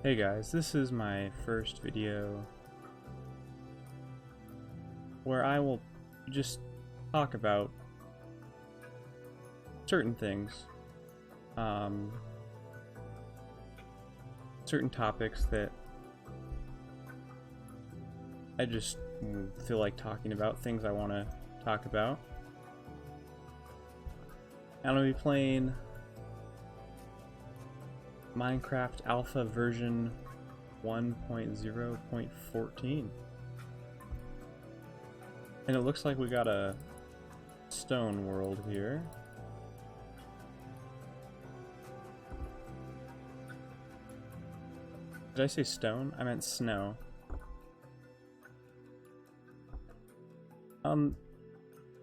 Hey guys, this is my first video where I will just talk about certain things, certain topics that I just feel like talking about, things I want to talk about. I'm going to be playing Minecraft Alpha version 1.0.14. And it looks like we got a stone world here. Did I say stone? I meant snow.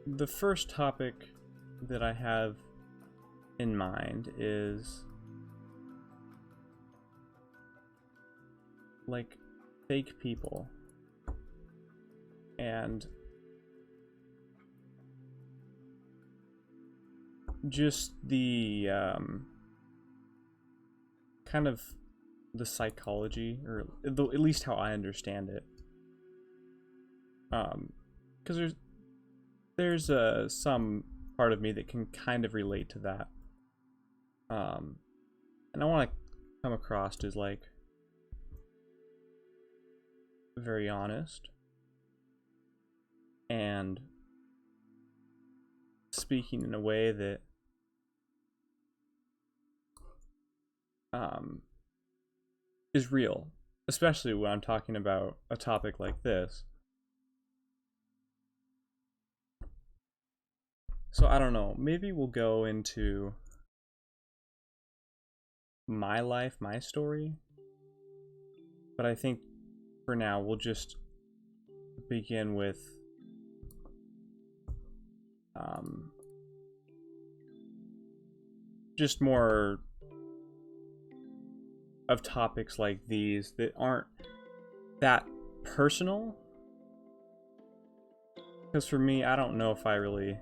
The first topic that I have in mind is like fake people and just the kind of the psychology, or at least how I understand it, because there's some part of me that can kind of relate to that, and I want to come across as like very honest and speaking in a way that is real, especially when I'm talking about a topic like this. So I don't know, maybe we'll go into my life, my story, but I think for now we'll just begin with just more of topics like these that aren't that personal, because for me, I don't know if I really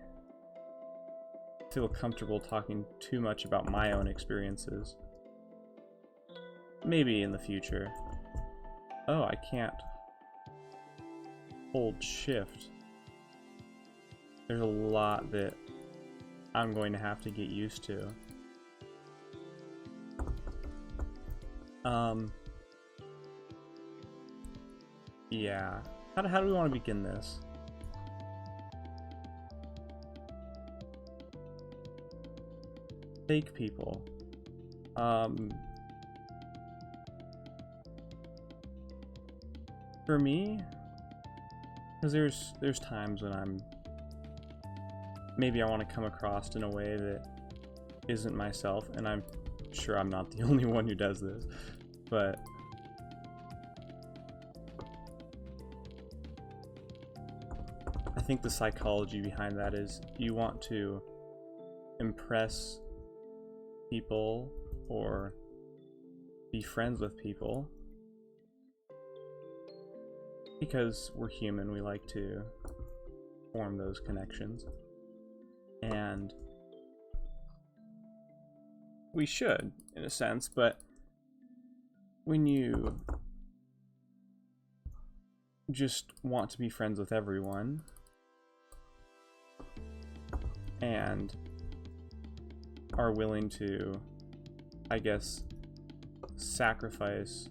feel comfortable talking too much about my own experiences. Maybe in the future. Oh, I can't hold shift. There's a lot that I'm going to have to get used to. Yeah. How do we want to begin this? Fake people. For me, because there's times when maybe I want to come across in a way that isn't myself, and I'm sure I'm not the only one who does this, but I think the psychology behind that is you want to impress people or be friends with people because we're human, we like to form those connections, and we should, in a sense, but when you just want to be friends with everyone and are willing to, I guess, sacrifice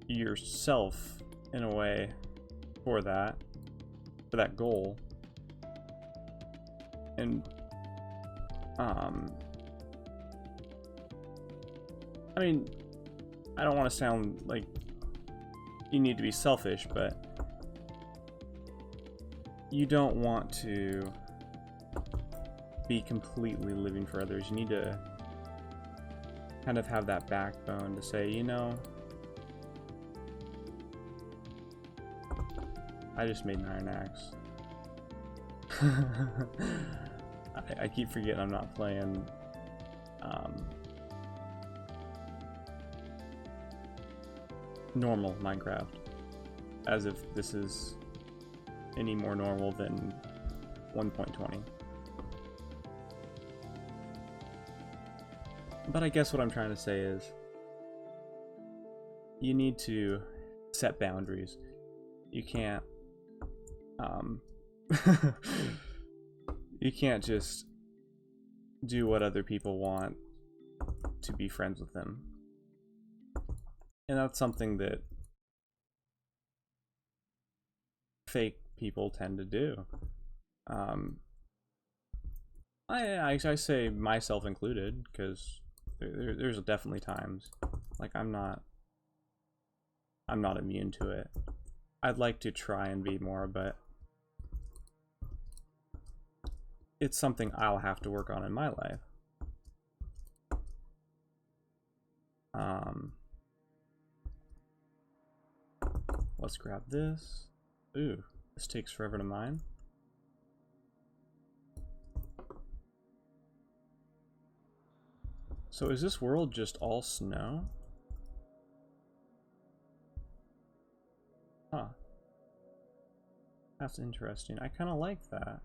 yourself in a way for that goal, and I mean, I don't want to sound like you need to be selfish, but you don't want to be completely living for others. You need to kind of have that backbone to say, you know, I just made an iron axe. I keep forgetting I'm not playing normal Minecraft, as if this is any more normal than 1.20. But I guess what I'm trying to say is you need to set boundaries. You can't you can't just do what other people want to be friends with them. And that's something that fake people tend to do. I say myself included, because there's definitely times like I'm not immune to it. I'd like to try and be more, but it's something I'll have to work on in my life. Let's grab this. Ooh, this takes forever to mine. So is this world just all snow? Huh. That's interesting. I kind of like that.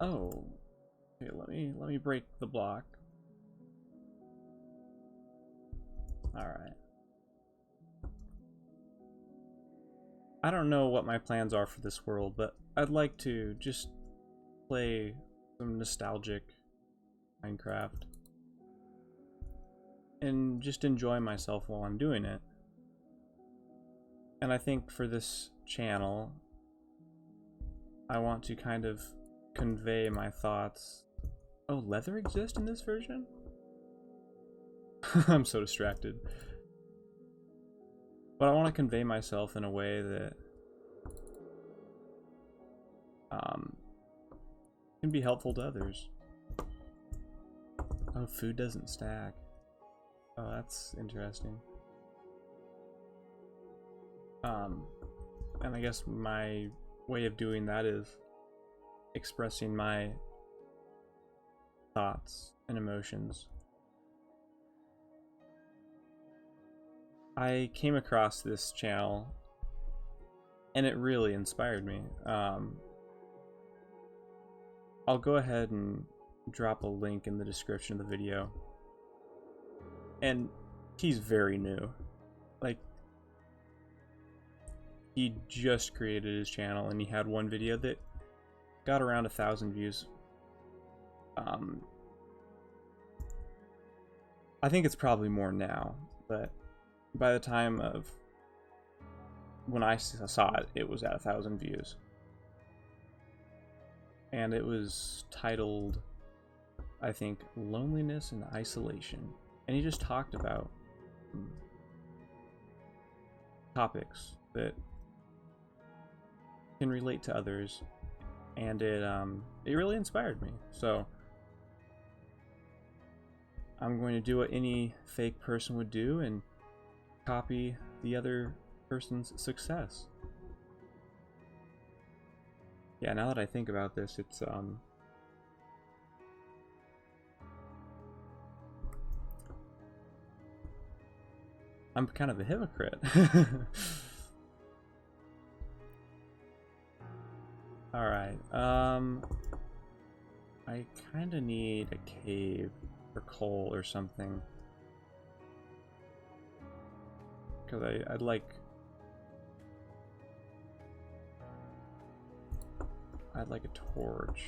Oh. Okay, let me break the block. Alright. I don't know what my plans are for this world, but I'd like to just play some nostalgic Minecraft and just enjoy myself while I'm doing it. And I think for this channel, I want to kind of convey my thoughts. Oh, leather exists in this version? I'm so distracted. But I want to convey myself in a way that can be helpful to others. Oh, food doesn't stack. Oh, that's interesting. And I guess my way of doing that is expressing my thoughts and emotions. I came across this channel and it really inspired me. I'll go ahead and drop a link in the description of the video. And he's very new. Like, he just created his channel and he had one video that got around 1,000 views. I think it's probably more now, but by the time of when I saw it, it was at 1,000 views. And it was titled, I think, Loneliness and Isolation. And he just talked about topics that can relate to others, and it really inspired me. So I'm going to do what any fake person would do and copy the other person's success. Yeah, now that I think about this, it's I'm kind of a hypocrite. Alright, I kinda need a cave or coal or something. Because I'd like a torch.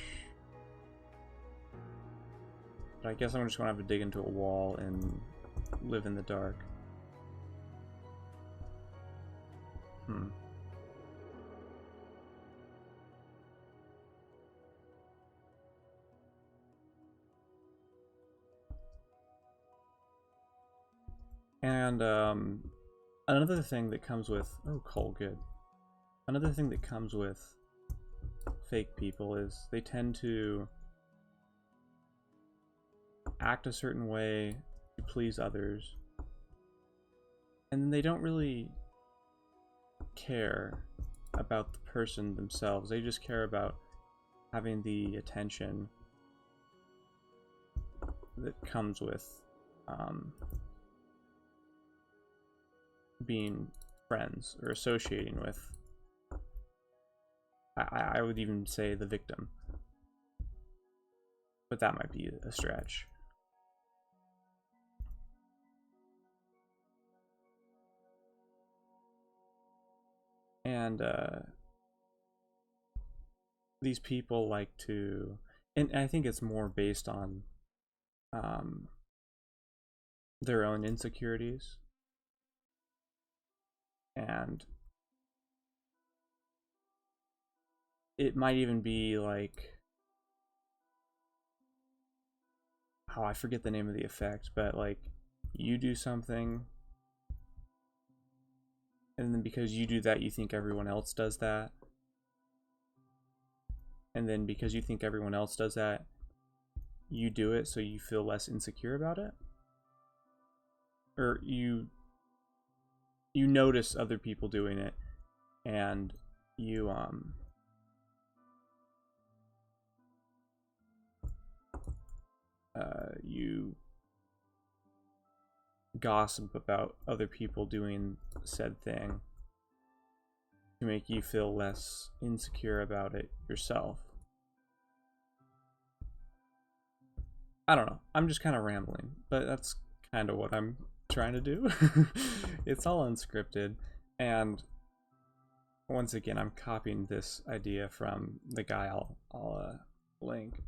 But I guess I'm just gonna have to dig into a wall and live in the dark. And another thing that comes with coal, good. Another thing that comes with fake people is they tend to act a certain way to please others, and they don't really care about the person themselves. They just care about having the attention that comes with being friends or associating with, I would even say, the victim. but that might be a stretch. And these people like to, and I think it's more based on their own insecurities, and it might even be like, oh, I forget the name of the effect, but like you do something, and then because you do that, you think everyone else does that. And then because you think everyone else does that, you do it so you feel less insecure about it. Or you notice other people doing it, and you you gossip about other people doing said thing to make you feel less insecure about it yourself. I don't know. I'm just kind of rambling, but that's kind of what I'm trying to do. It's all unscripted, and once again, I'm copying this idea from the guy I'll link,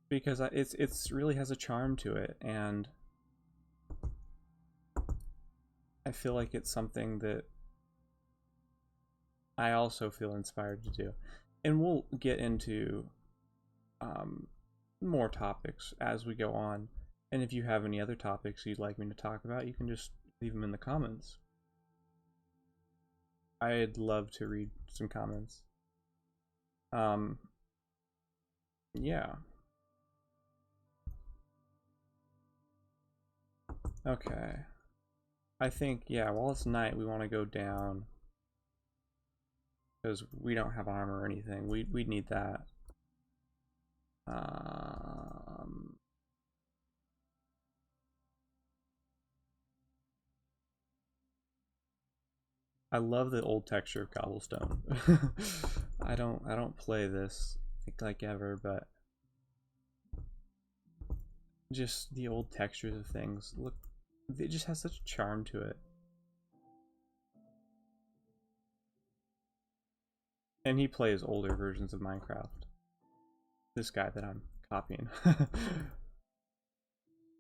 because it's really has a charm to it, and I feel like it's something that I also feel inspired to do. And we'll get into more topics as we go on. And if you have any other topics you'd like me to talk about, you can just leave them in the comments. I'd love to read some comments. Yeah. Okay. I think, yeah, while it's night, we want to go down, because we don't have armor or anything. We'd need that. I love the old texture of cobblestone. I don't play this like ever, but just the old textures of things. Look, it just has such a charm to it. And he plays older versions of Minecraft. This guy that I'm copying.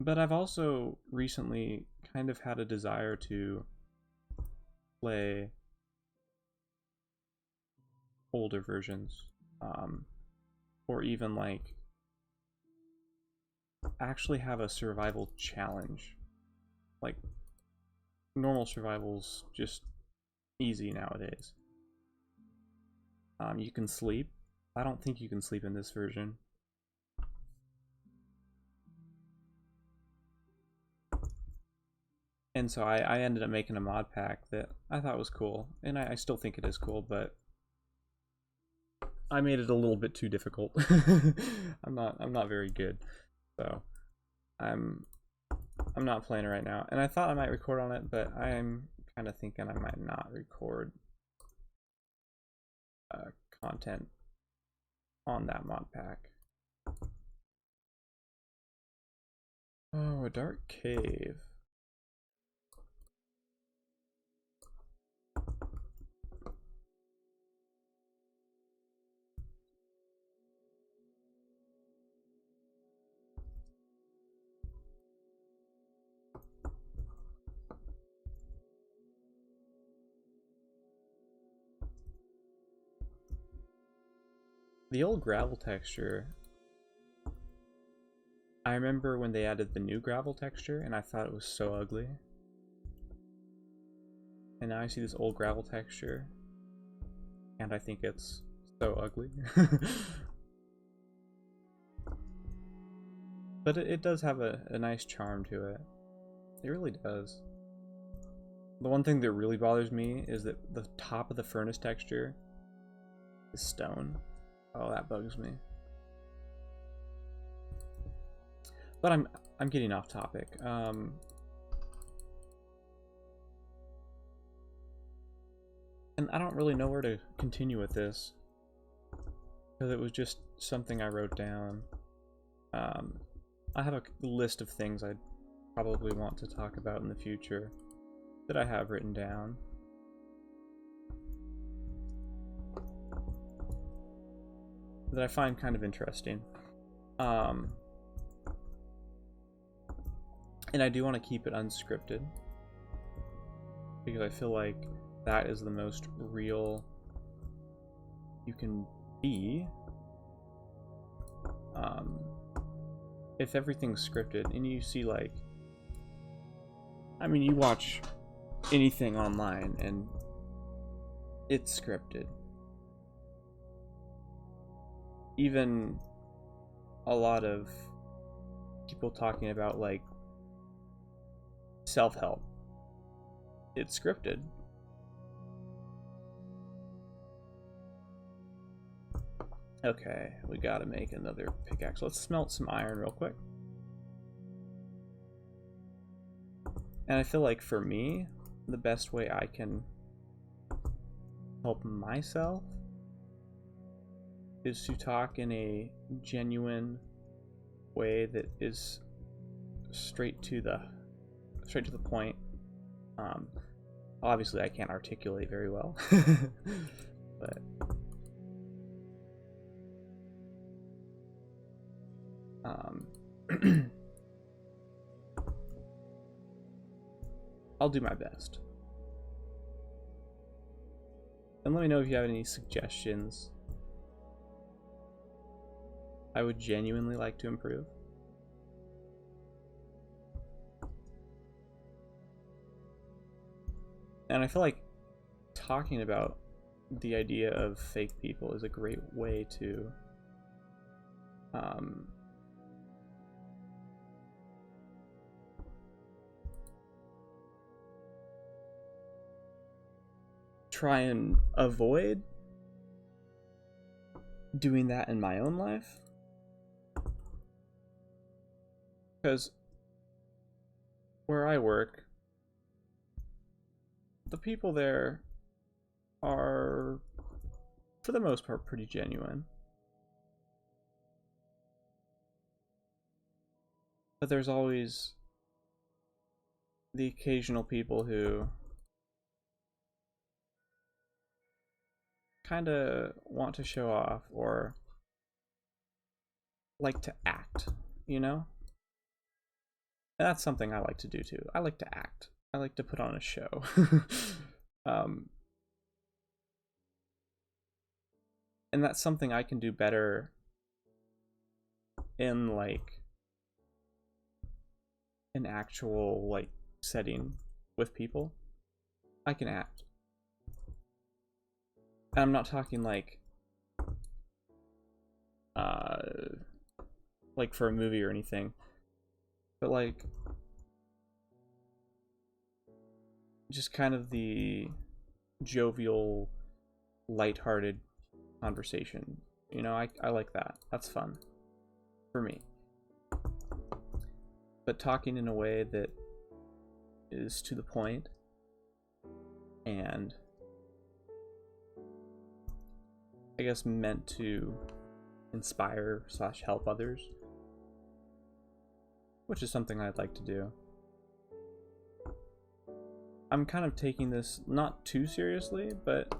But I've also recently kind of had a desire to play older versions, or even like actually have a survival challenge. Like, normal survival's just easy nowadays. You can sleep. I don't think you can sleep in this version. And so I ended up making a mod pack that I thought was cool, and I still think it is cool, but I made it a little bit too difficult. I'm not very good, so I'm not playing it right now. And I thought I might record on it, but I'm kind of thinking I might not record content on that mod pack. Oh, a dark cave. The old gravel texture, I remember when they added the new gravel texture, and I thought it was so ugly. And now I see this old gravel texture, and I think it's so ugly. But it does have a nice charm to it. It really does. The one thing that really bothers me is that the top of the furnace texture is stone. Oh, that bugs me. But I'm getting off topic. And I don't really know where to continue with this, because it was just something I wrote down. I have a list of things I'd probably want to talk about in the future that I have written down. That I find kind of interesting. And I do want to keep it unscripted, because I feel like that is the most real you can be. If everything's scripted and you see, like, I mean, you watch anything online and it's scripted. Even a lot of people talking about, like, self-help, it's scripted. Okay, we gotta make another pickaxe. Let's smelt some iron real quick. And I feel like for me, the best way I can help myself is to talk in a genuine way that is straight to the point. Obviously I can't articulate very well, but I'll do my best. And let me know if you have any suggestions. I would genuinely like to improve. And I feel like talking about the idea of fake people is a great way to try and avoid doing that in my own life. Because where I work, the people there are, for the most part, pretty genuine. But there's always the occasional people who kind of want to show off or like to act, you know? And that's something I like to do too. I like to act. I like to put on a show. And that's something I can do better in, like, an actual, like, setting with people. I can act. And I'm not talking like for a movie or anything, but like just kind of the jovial, lighthearted conversation. You know, I like that. That's fun for me. But talking in a way that is to the point and I guess meant to inspire / help others, which is something I'd like to do. I'm kind of taking this not too seriously, but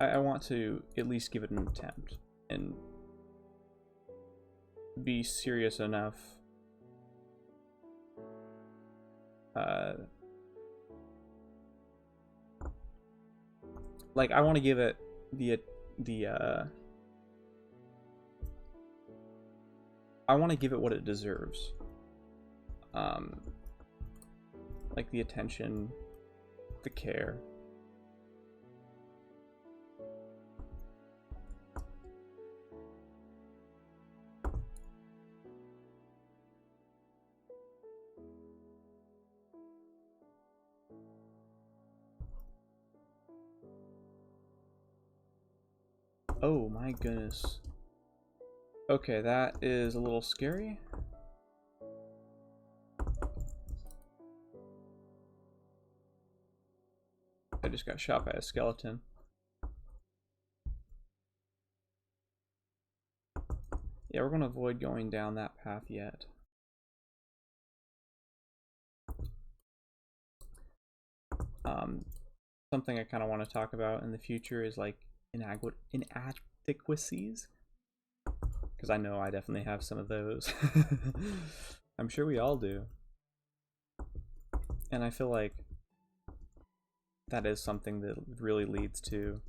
I want to at least give it an attempt and be serious enough like I want to give it I want to give it what it deserves. Like the attention, the care. Oh my goodness. Okay, that is a little scary. I just got shot by a skeleton. Yeah, we're gonna avoid going down that path yet. Something I kind of want to talk about in the future is like inadequacies, because I know I definitely have some of those. I'm sure we all do. And I feel like that is something that really leads to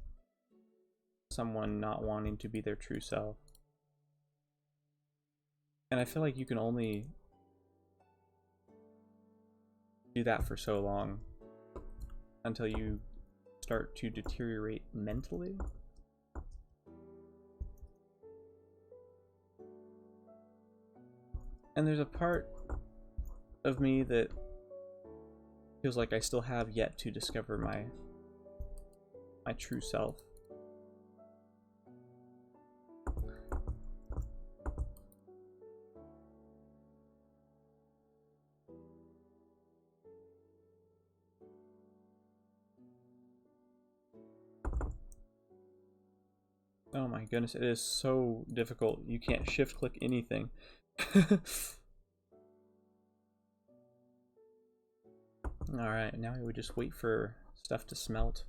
someone not wanting to be their true self. And I feel like you can only do that for so long until you start to deteriorate mentally. And there's a part of me that feels like I still have yet to discover my true self. Oh my goodness, it is so difficult. You can't shift click anything. Alright, now we just wait for stuff to smelt.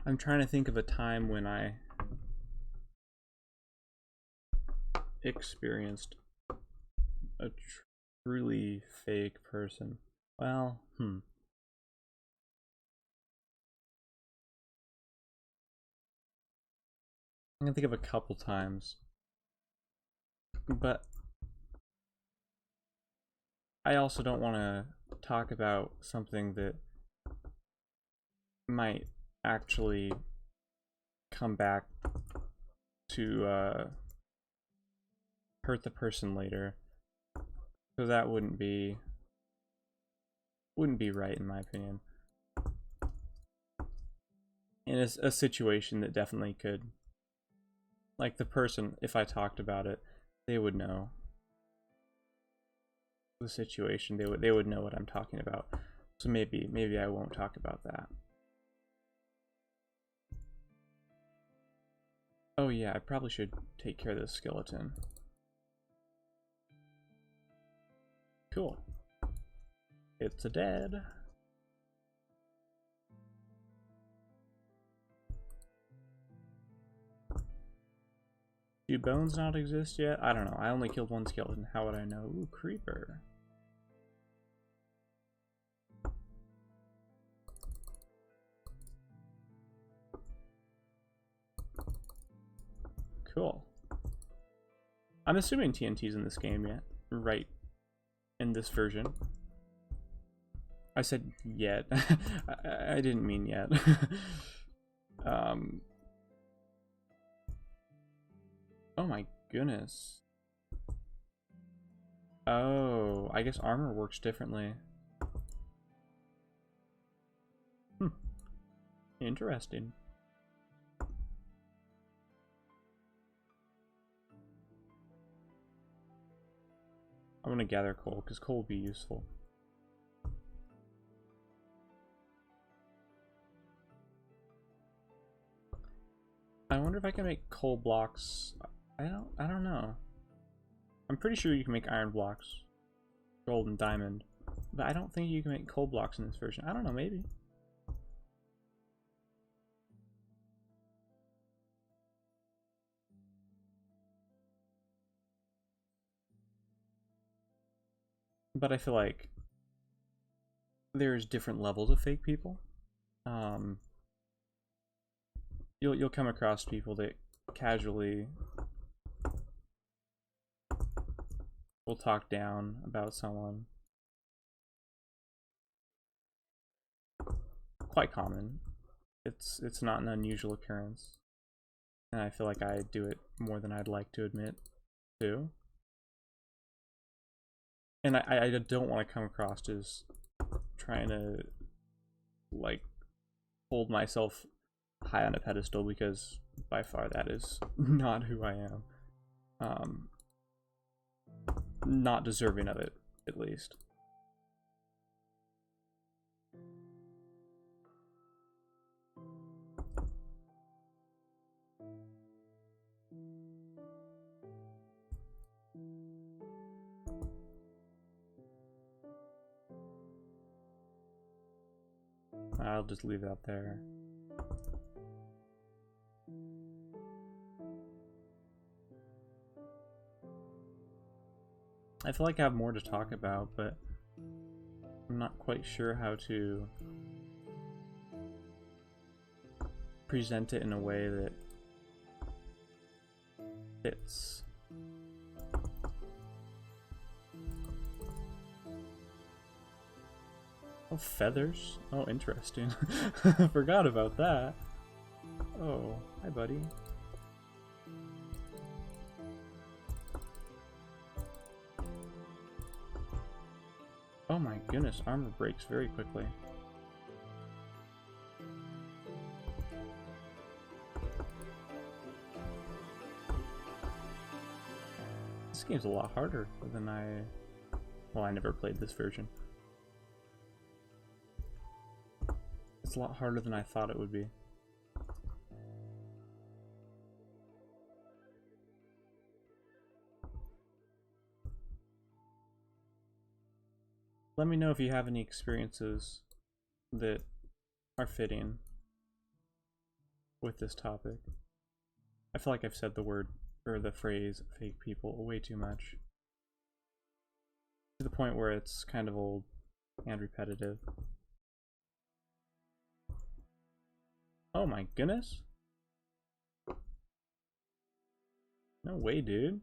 I'm trying to think of a time when I experienced a truly fake person. Well, I'm gonna think of a couple times. But I also don't want to talk about something that might actually come back to hurt the person later, so that wouldn't be right in my opinion. In a situation that definitely could, like the person, if I talked about it, they would know the situation. They would know what I'm talking about. So maybe I won't talk about that. Oh yeah, I probably should take care of this skeleton. Cool. It's a dead. Do bones not exist yet? I don't know. I only killed one skeleton. How would I know? Ooh, creeper. Cool. I'm assuming TNT's in this game yet. Right. In this version. I said yet. I didn't mean yet. Oh my goodness. Oh, I guess armor works differently. Interesting. I'm gonna gather coal, because coal will be useful. I wonder if I can make coal blocks. I don't know. I'm pretty sure you can make iron blocks, gold and diamond, but I don't think you can make coal blocks in this version. I don't know, maybe. But I feel like there's different levels of fake people. You'll come across people that casually will talk down about someone. Quite common. It's not an unusual occurrence, and I feel like I do it more than I'd like to admit to. And I don't want to come across as trying to like hold myself high on a pedestal, because by far that is not who I am. not deserving of it, at least. I'll just leave that there. I feel like I have more to talk about, but I'm not quite sure how to present it in a way that fits. Oh, feathers. Oh, interesting. Forgot about that. Oh, hi, buddy. Oh my goodness, armor breaks very quickly. This game's a lot harder than well, I never played this version. It's a lot harder than I thought it would be. Let me know if you have any experiences that are fitting with this topic. I feel like I've said the word, or the phrase, fake people way too much. To the point where it's kind of old and repetitive. Oh my goodness. No way, dude.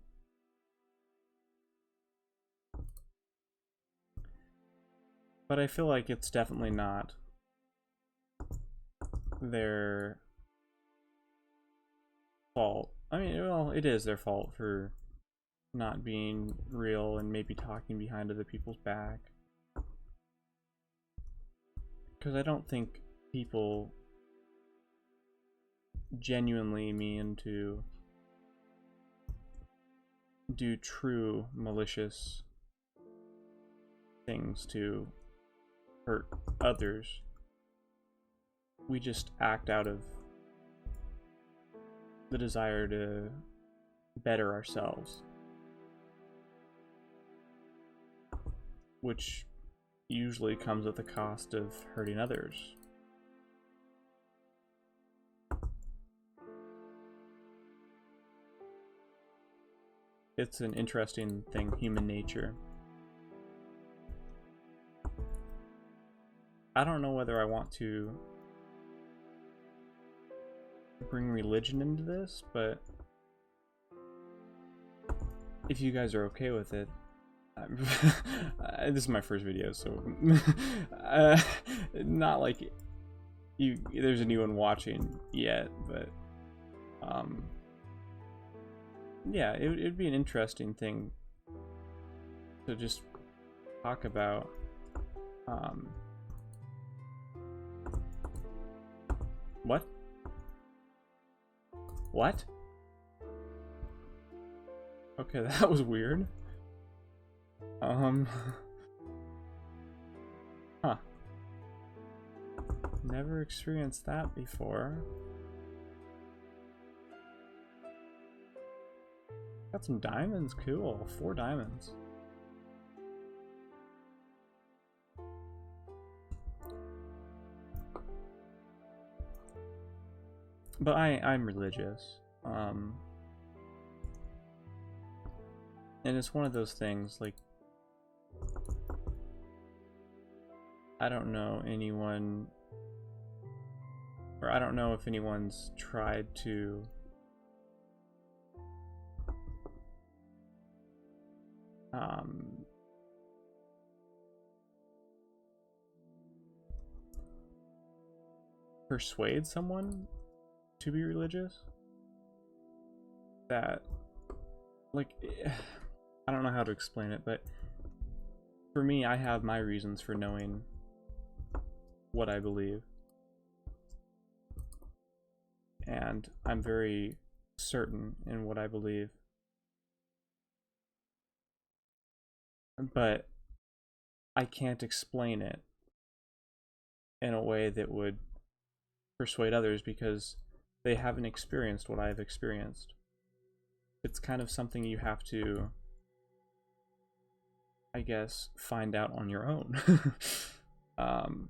But I feel like it's definitely not their fault. I mean, well, it is their fault for not being real and maybe talking behind other people's back. Because I don't think people genuinely mean to do true malicious things to hurt others. We just act out of the desire to better ourselves, which usually comes at the cost of hurting others. It's an interesting thing, human nature. I don't know whether I want to bring religion into this, but if you guys are okay with it, this is my first video, so not like there's a new one watching yet, but yeah, it'd be an interesting thing to just talk about. What? What? Okay, that was weird. Huh. Never experienced that before. Got some diamonds, cool. 4 diamonds. But I'm religious. And it's one of those things, like, I don't know anyone, or I don't know if anyone's tried to persuade someone to be religious. That, like, I don't know how to explain it, but for me, I have my reasons for knowing what I believe. And I'm very certain in what I believe. but I can't explain it in a way that would persuade others because they haven't experienced what I've experienced. It's kind of something you have to, I guess, find out on your own. And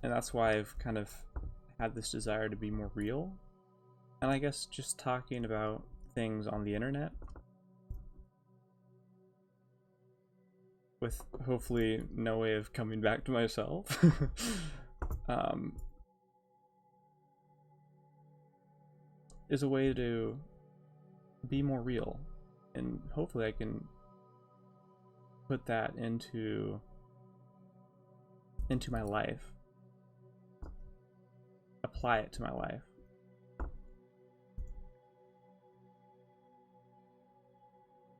that's why I've kind of had this desire to be more real. And I guess just talking about things on the internet with hopefully no way of coming back to myself. Is a way to be more real, and hopefully I can put that into my life, apply it to my life.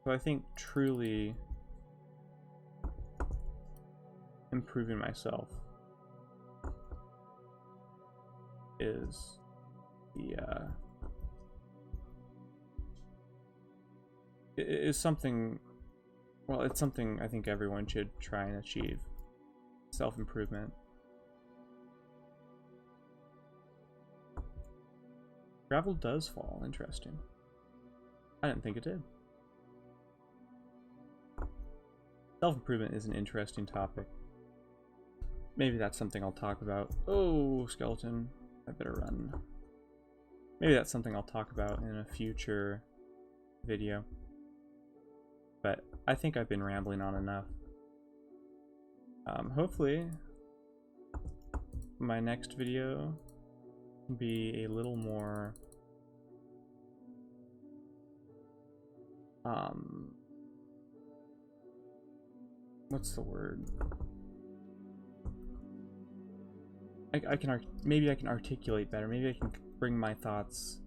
So I think truly improving myself is is something, well, it's something I think everyone should try and achieve. Self-improvement. Gravel does fall. Interesting. I didn't think it did. Self-improvement is an interesting topic. Maybe that's something I'll talk about. Oh, skeleton. I better run. Maybe that's something I'll talk about in a future video. But I think I've been rambling on enough. Hopefully, my next video will be a little more what's the word? Maybe I can articulate better. Maybe I can bring my thoughts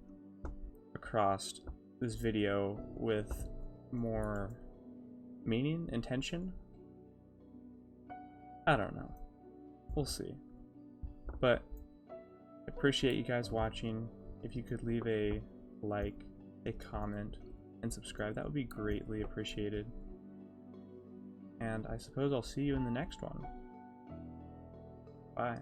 across this video with more meaning, intention. I don't know. We'll see. But I appreciate you guys watching. If you could leave a like, a comment, and subscribe, that would be greatly appreciated. And I suppose I'll see you in the next one. Bye.